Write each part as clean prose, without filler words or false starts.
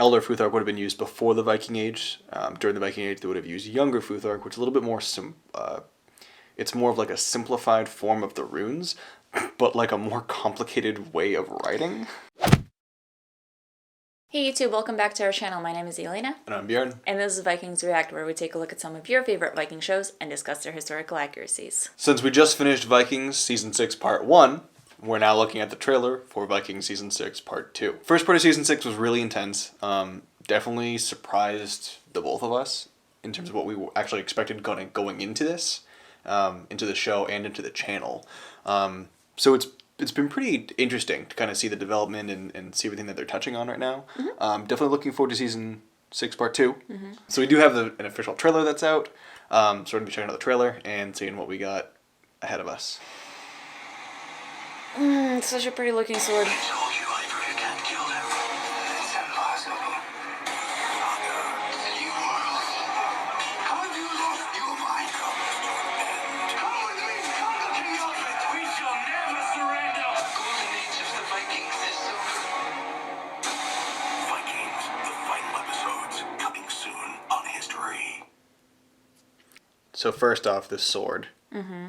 Elder Futhark would have been used before the Viking Age. During the Viking Age, they would have used Younger Futhark, which is a little bit more it's more of like a simplified form of the runes, but like a more complicated way of writing. Hey YouTube, welcome back to our channel. My name is Elena. And I'm Bjorn. And this is Vikings React, where we take a look at some of your favorite Viking shows and discuss their historical accuracies. Since we just finished Vikings Season 6 Part 1, we're now looking at the trailer for Vikings Season 6 Part 2. First part of Season 6 was really intense. Definitely surprised the both of us in terms of what we actually expected going into this, into the show and into the channel. So it's been pretty interesting to kind of see the development and see everything that they're touching on right now. Mm-hmm. Definitely looking forward to Season 6 Part 2. Mm-hmm. So we do have an official trailer that's out. So we're going to be checking out the trailer and seeing what we got ahead of us. It's such a pretty looking sword. So first off, this sword. Mm-hmm.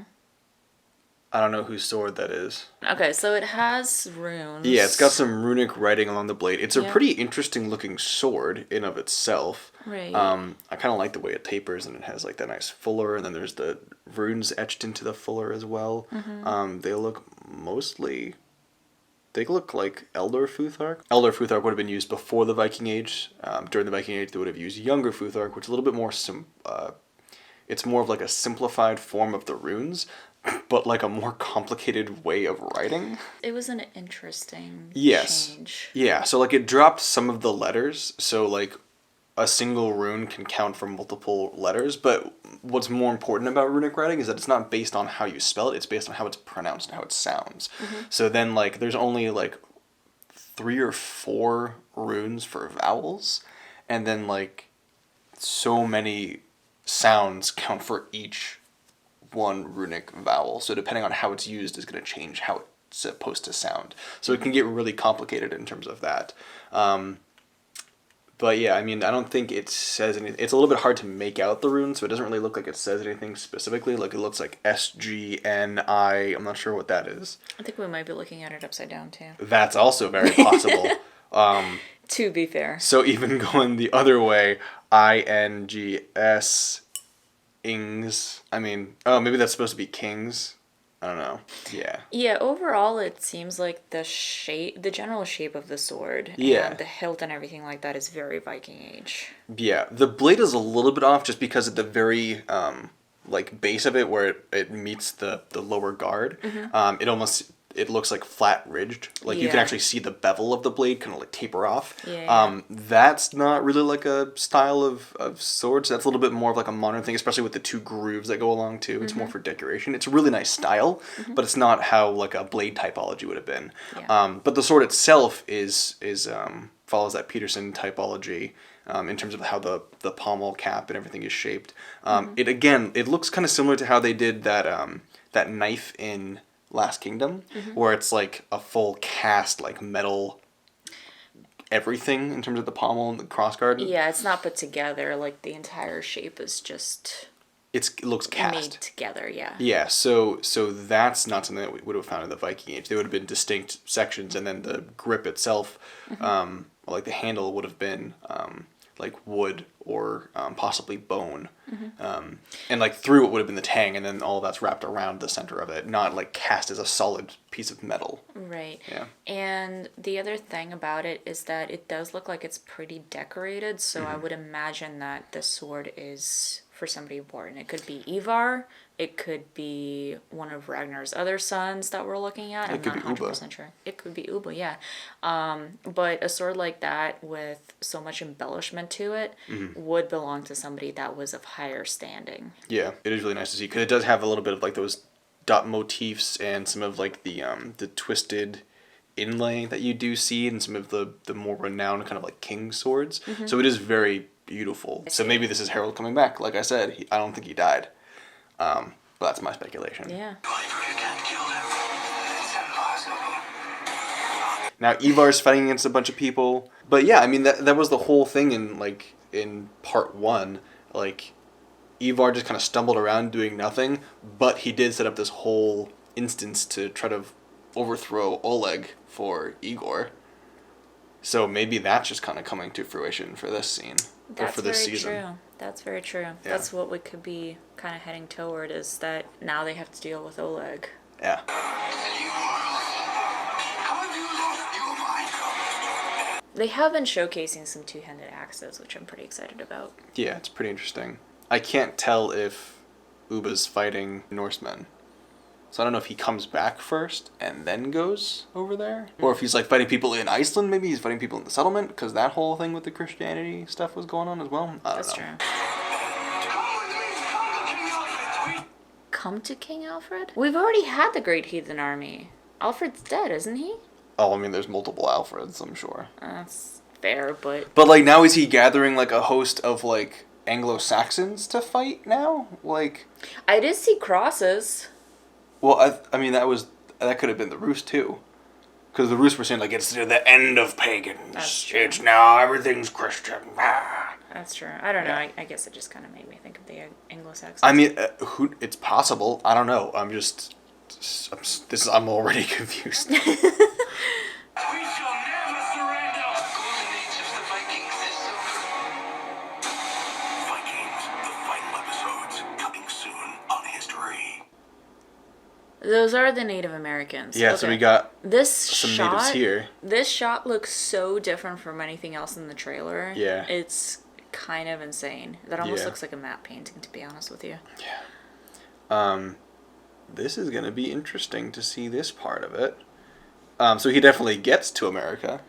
I don't know whose sword that is. Okay, so it has runes. Yeah, it's got some runic writing along the blade. It's a pretty interesting looking sword in of itself. Right. I kind of like the way it tapers, and it has like that nice fuller, and then there's the runes etched into the fuller as well. Mm-hmm. They look like Elder Futhark. Elder Futhark would have been used before the Viking Age. During the Viking Age, they would have used Younger Futhark, which is a little bit more it's more of like a simplified form of the runes, but like a more complicated way of writing. It was an interesting change. Yeah, so like it dropped some of the letters, so like a single rune can count for multiple letters, but what's more important about runic writing is that it's not based on how you spell it, it's based on how it's pronounced and how it sounds. Mm-hmm. So then like there's only like 3 or 4 runes for vowels, and then like so many sounds count for each one runic vowel. So depending on how it's used is going to change how it's supposed to sound. So it can get really complicated in terms of that. But yeah, I mean, I don't think it says anything. It's a little bit hard to make out the runes, so it doesn't really look like it says anything specifically. Like it looks like SGNI. I'm not sure what that is. I think we might be looking at it upside down too. That's also very possible. To be fair. So even going the other way, INGS, ings. I mean, oh, maybe that's supposed to be kings. I don't know. Yeah. Yeah, overall it seems like the general shape of the sword, and the hilt and everything like that is very Viking Age. Yeah, the blade is a little bit off just because at the very like base of it where it meets the lower guard, mm-hmm. It looks like flat ridged. Like you can actually see the bevel of the blade kind of like taper off. Yeah. That's not really like a style of swords. That's a little bit more of like a modern thing, especially with the 2 grooves that go along too. It's mm-hmm. more for decoration. It's a really nice style, mm-hmm. but it's not how like a blade typology would have been. Yeah. But the sword itself is follows that Peterson typology. In terms of how the pommel cap and everything is shaped. Mm-hmm. It looks kind of similar to how they did that knife in Last Kingdom, mm-hmm. where it's like a full cast, like metal everything in terms of the pommel and the crossguard. Yeah, it's not put together. Like the entire shape is just... It looks cast. Made together, yeah. Yeah, so that's not something that we would have found in the Viking Age. They would have been distinct sections, and then the grip itself, mm-hmm. Like the handle would have been like wood or possibly bone. Mm-hmm. And like through it would have been the tang, and then all that's wrapped around the center of it, not like cast as a solid piece of metal. Right. Yeah. And the other thing about it is that it does look like it's pretty decorated, so mm-hmm. I would imagine that the sword is for somebody important. It could be Ivar, it could be one of Ragnar's other sons that we're looking at. I'm not 100% sure. It could be Ubba, yeah. But a sword like that with so much embellishment to it mm-hmm. would belong to somebody that was of higher standing. Yeah, it is really nice to see, because it does have a little bit of like those dot motifs and some of like the twisted inlay that you do see in some of the more renowned kind of like king swords. Mm-hmm. So it is very beautiful. So maybe this is Harold coming back. Like I said, I don't think he died. But that's my speculation. Yeah. Now Ivar's fighting against a bunch of people. But yeah, I mean that was the whole thing in part 1. Like Ivar just kind of stumbled around doing nothing, but he did set up this whole instance to try to overthrow Oleg for Igor. So maybe that's just kind of coming to fruition for this scene. Or for this season. True. That's very true. Yeah. That's what we could be kind of heading toward, is that now they have to deal with Oleg. Yeah. They have been showcasing some two-handed axes, which I'm pretty excited about. Yeah, it's pretty interesting. I can't tell if Uba's fighting Norsemen. So I don't know if he comes back first and then goes over there. Or if he's like fighting people in Iceland, maybe he's fighting people in the settlement, because that whole thing with the Christianity stuff was going on as well. I don't know. That's true. Come to King Alfred? We've already had the Great Heathen Army. Alfred's dead, isn't he? Oh, I mean, there's multiple Alfreds, I'm sure. That's fair, but... But, like, now is he gathering, like, a host of, like, Anglo-Saxons to fight now? Like... I did see crosses. Well, I mean, that could have been the Rus, too. Because the Rus were saying, like, it's the end of pagans. That's true. It's now everything's Christian. Ah. That's true. I don't know. I guess it just kind of made me think of the Anglo-Saxons. I mean, it's possible. I don't know. I'm already confused. We shall never surrender. Vikings, the final episodes coming soon on History. Those are the Native Americans. Yeah, okay. So we got this some shot, natives here. This shot looks so different from anything else in the trailer. Yeah. It's kind of insane. That almost looks like a map painting, to be honest with you. Yeah. This is going to be interesting to see this part of it. So he definitely gets to America.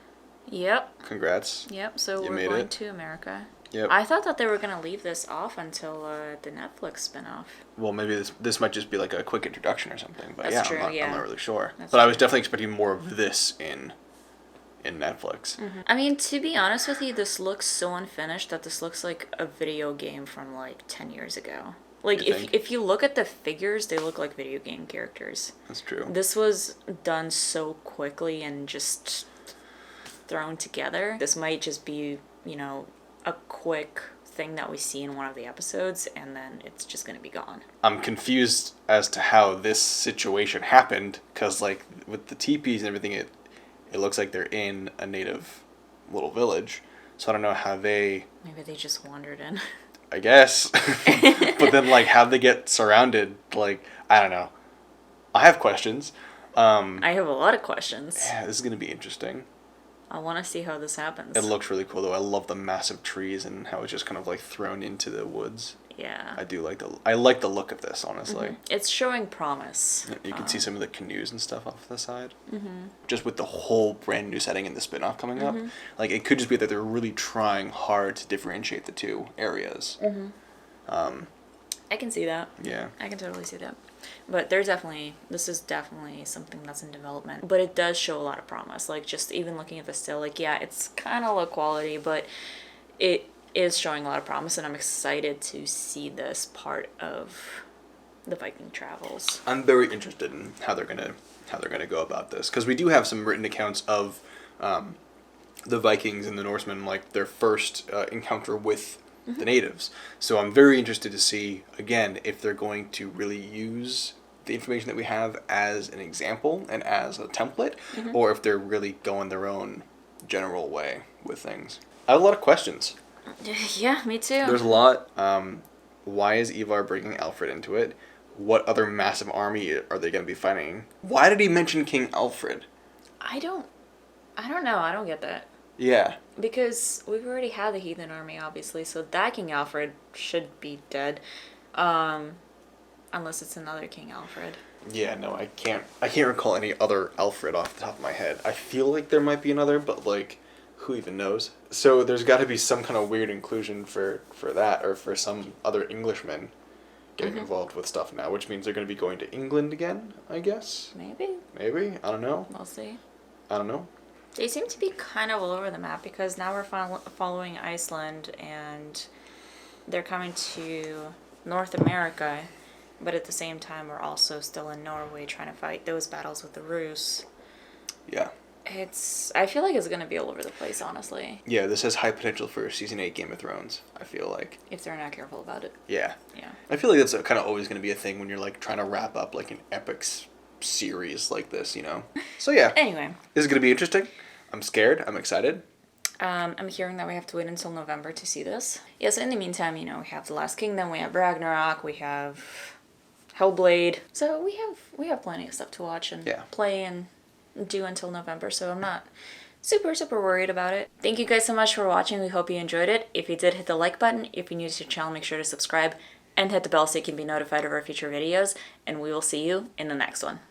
Yep. Congrats. Yep, so we're going to America. Yep. I thought that they were going to leave this off until the Netflix spinoff. Well, maybe this might just be like a quick introduction or something. But That's true, I'm not really sure. That's but I was true. definitely expecting more of this in Netflix. Mm-hmm. I mean, to be honest with you, this looks so unfinished that this looks like a video game from like 10 years ago. Like, if you look at the figures, they look like video game characters. That's true. This was done so quickly and just thrown together. This might just be, a quick thing that we see in one of the episodes, and then it's just going to be gone. I'm confused as to how this situation happened, because, like, with the teepees and everything, it looks like they're in a native little village. So I don't know how they... Maybe they just wandered in. I guess. But then, like, how'd they get surrounded? Like, I don't know. I have questions. I have a lot of questions. Yeah, this is going to be interesting. I want to see how this happens. It looks really cool, though. I love the massive trees and how it's just kind of, like, thrown into the woods. Yeah. I like the look of this, honestly. Mm-hmm. It's showing promise. You can see some of the canoes and stuff off the side. Mm-hmm. Just with the whole brand new setting and the spin-off coming up. Mm-hmm. Like, it could just be that they're really trying hard to differentiate the two areas. Mm-hmm. I can see that. Yeah. I can totally see that. But this is definitely something that's in development. But it does show a lot of promise. Like, just even looking at the still, like, yeah, it's kind of low quality, but it is showing a lot of promise, and I'm excited to see this part of the Viking travels. I'm very interested in how they're gonna go about this, because we do have some written accounts of the Vikings and the Norsemen, like their first encounter with the natives. So I'm very interested to see, again, if they're going to really use the information that we have as an example and as a template, or if they're really going their own general way with things. I have a lot of questions. Yeah, me too. There's a lot. Why is Ivar bringing Alfred into it? What other massive army are they going to be fighting? Why did he mention King Alfred? I don't know. I don't get that. Yeah. Because we've already had the heathen army, obviously, so that King Alfred should be dead. Unless it's another King Alfred. Yeah, no, I can't recall any other Alfred off the top of my head. I feel like there might be another, but, like, who even knows? So there's got to be some kind of weird inclusion for that, or for some other Englishmen getting involved with stuff now, which means they're going to be going to England again, I guess? Maybe. I don't know. We'll see. I don't know. They seem to be kind of all over the map, because now we're following Iceland, and they're coming to North America, but at the same time we're also still in Norway trying to fight those battles with the Rus. Yeah. I feel like it's gonna be all over the place, honestly, Yeah, this has high potential for season 8 Game of Thrones, I feel like. if they're not careful about it. Yeah. Yeah. I feel like that's kind of always going to be a thing when you're like trying to wrap up like an epic series like this, you know? So yeah, Anyway, this is going to be interesting. I'm scared. I'm excited. I'm hearing that we have to wait until November to see this. Yes, in the meantime, you know, we have The Last Kingdom, we have Ragnarok, we have Hellblade. So we have plenty of stuff to watch and Yeah. play and do until November, so I'm not super worried about it. Thank you guys so much for watching. We hope you enjoyed it. If you did, hit the like button. If you're new to the channel, make sure to subscribe and hit the bell so you can be notified of our future videos, and we will see you in the next one.